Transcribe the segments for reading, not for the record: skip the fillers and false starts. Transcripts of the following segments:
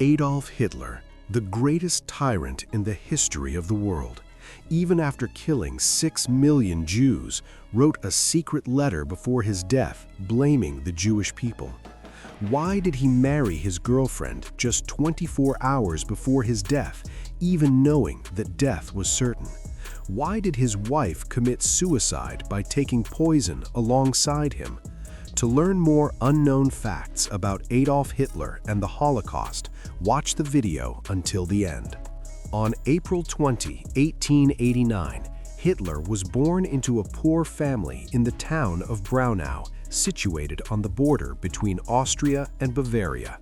Adolf Hitler, the greatest tyrant in the history of the world, even after killing 6 million Jews, wrote a secret letter before his death blaming the Jewish people. Why did he marry his girlfriend just 24 hours before his death, even knowing that death was certain? Why did his wife commit suicide by taking poison alongside him? To learn more unknown facts about Adolf Hitler and the Holocaust, watch the video until the end. On April 20, 1889, Hitler was born into a poor family in the town of Braunau, situated on the border between Austria and Bavaria.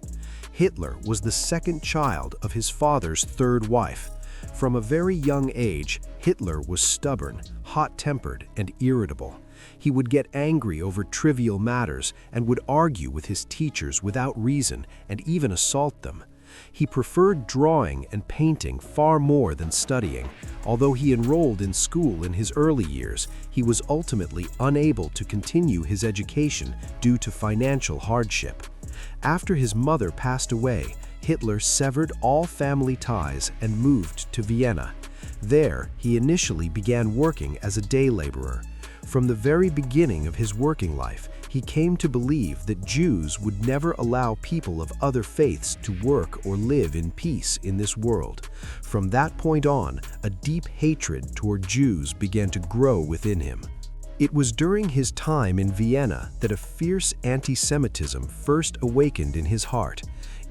Hitler was the second child of his father's third wife. From a very young age, Hitler was stubborn, hot-tempered, and irritable. He would get angry over trivial matters and would argue with his teachers without reason and even assault them. He preferred drawing and painting far more than studying. Although he enrolled in school in his early years, he was ultimately unable to continue his education due to financial hardship. After his mother passed away, Hitler severed all family ties and moved to Vienna. There, he initially began working as a day laborer. From the very beginning of his working life, he came to believe that Jews would never allow people of other faiths to work or live in peace in this world. From that point on, a deep hatred toward Jews began to grow within him. It was during his time in Vienna that a fierce anti-Semitism first awakened in his heart.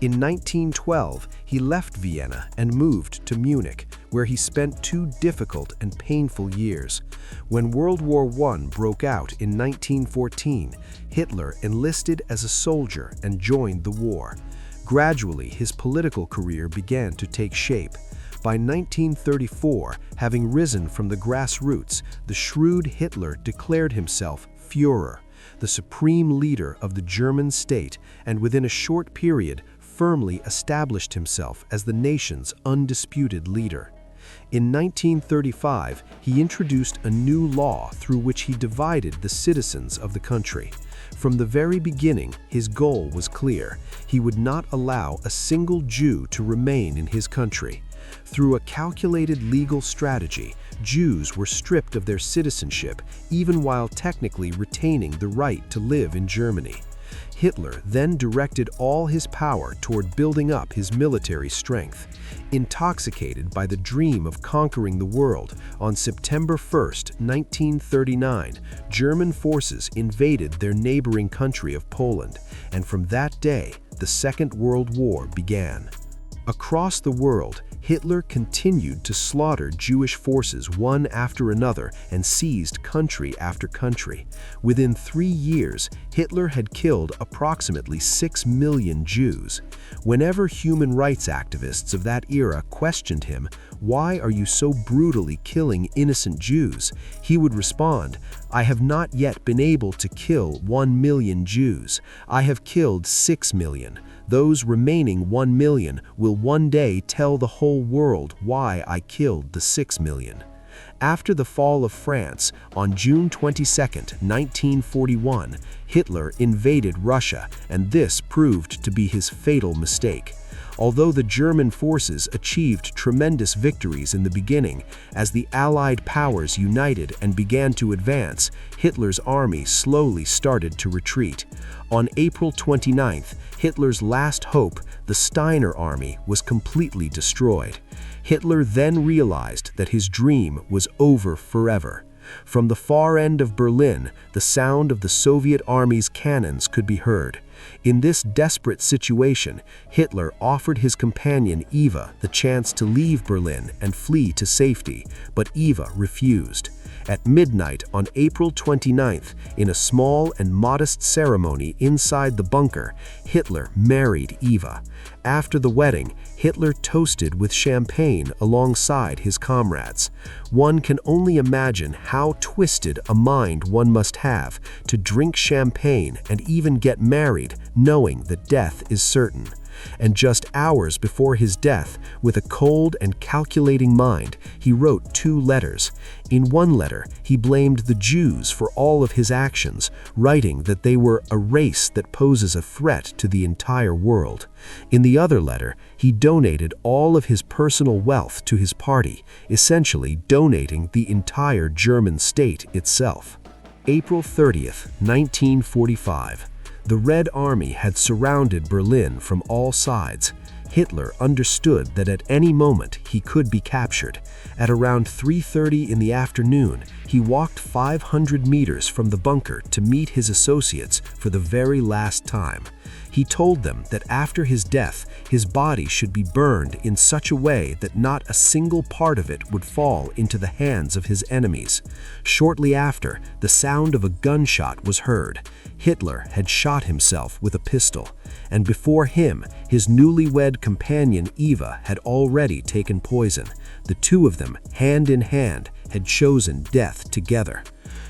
In 1912, he left Vienna and moved to Munich, where he spent 2 difficult and painful years. When World War I broke out in 1914, Hitler enlisted as a soldier and joined the war. Gradually, his political career began to take shape. By 1934, having risen from the grassroots, the shrewd Hitler declared himself Führer, the supreme leader of the German state, and within a short period, firmly established himself as the nation's undisputed leader. In 1935, he introduced a new law through which he divided the citizens of the country. From the very beginning, his goal was clear. He would not allow a single Jew to remain in his country. Through a calculated legal strategy, Jews were stripped of their citizenship, even while technically retaining the right to live in Germany. Hitler then directed all his power toward building up his military strength. Intoxicated by the dream of conquering the world, on September 1, 1939, German forces invaded their neighboring country of Poland, and from that day, the Second World War began. Across the world, Hitler continued to slaughter Jewish forces one after another and seized country after country. Within 3 years, Hitler had killed approximately 6 million Jews. Whenever human rights activists of that era questioned him, "Why are you so brutally killing innocent Jews?" he would respond, "I have not yet been able to kill 1 million Jews. I have killed 6 million. Those remaining 1 million will one day tell the whole world why I killed the 6 million. After the fall of France, on June 22, 1941, Hitler invaded Russia, and this proved to be his fatal mistake. Although the German forces achieved tremendous victories in the beginning, as the Allied powers united and began to advance, Hitler's army slowly started to retreat. On April 29th, Hitler's last hope, the Steiner army, was completely destroyed. Hitler then realized that his dream was over forever. From the far end of Berlin, the sound of the Soviet army's cannons could be heard. In this desperate situation, Hitler offered his companion Eva the chance to leave Berlin and flee to safety, but Eva refused. At midnight on April 29th, in a small and modest ceremony inside the bunker, Hitler married Eva. After the wedding, Hitler toasted with champagne alongside his comrades. One can only imagine how twisted a mind one must have to drink champagne and even get married knowing that death is certain. And just hours before his death, with a cold and calculating mind, he wrote 2 letters. In one letter, he blamed the Jews for all of his actions, writing that they were a race that poses a threat to the entire world. In the other letter, he donated all of his personal wealth to his party, essentially donating the entire German state itself. April 30th, 1945. The Red Army had surrounded Berlin from all sides. Hitler understood that at any moment he could be captured. At around 3:30 in the afternoon, he walked 500 meters from the bunker to meet his associates for the very last time. He told them that after his death, his body should be burned in such a way that not a single part of it would fall into the hands of his enemies. Shortly after, the sound of a gunshot was heard. Hitler had shot himself with a pistol, and before him, his newlywed companion Eva had already taken poison. The two of them, hand in hand, had chosen death together.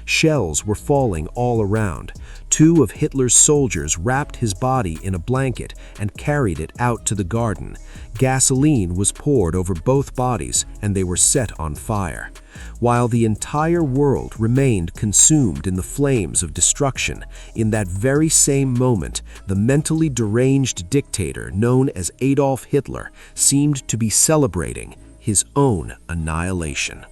Shells were falling all around. 2 of Hitler's soldiers wrapped his body in a blanket and carried it out to the garden. Gasoline was poured over both bodies, and they were set on fire. While the entire world remained consumed in the flames of destruction, in that very same moment, the mentally deranged dictator known as Adolf Hitler seemed to be celebrating his own annihilation.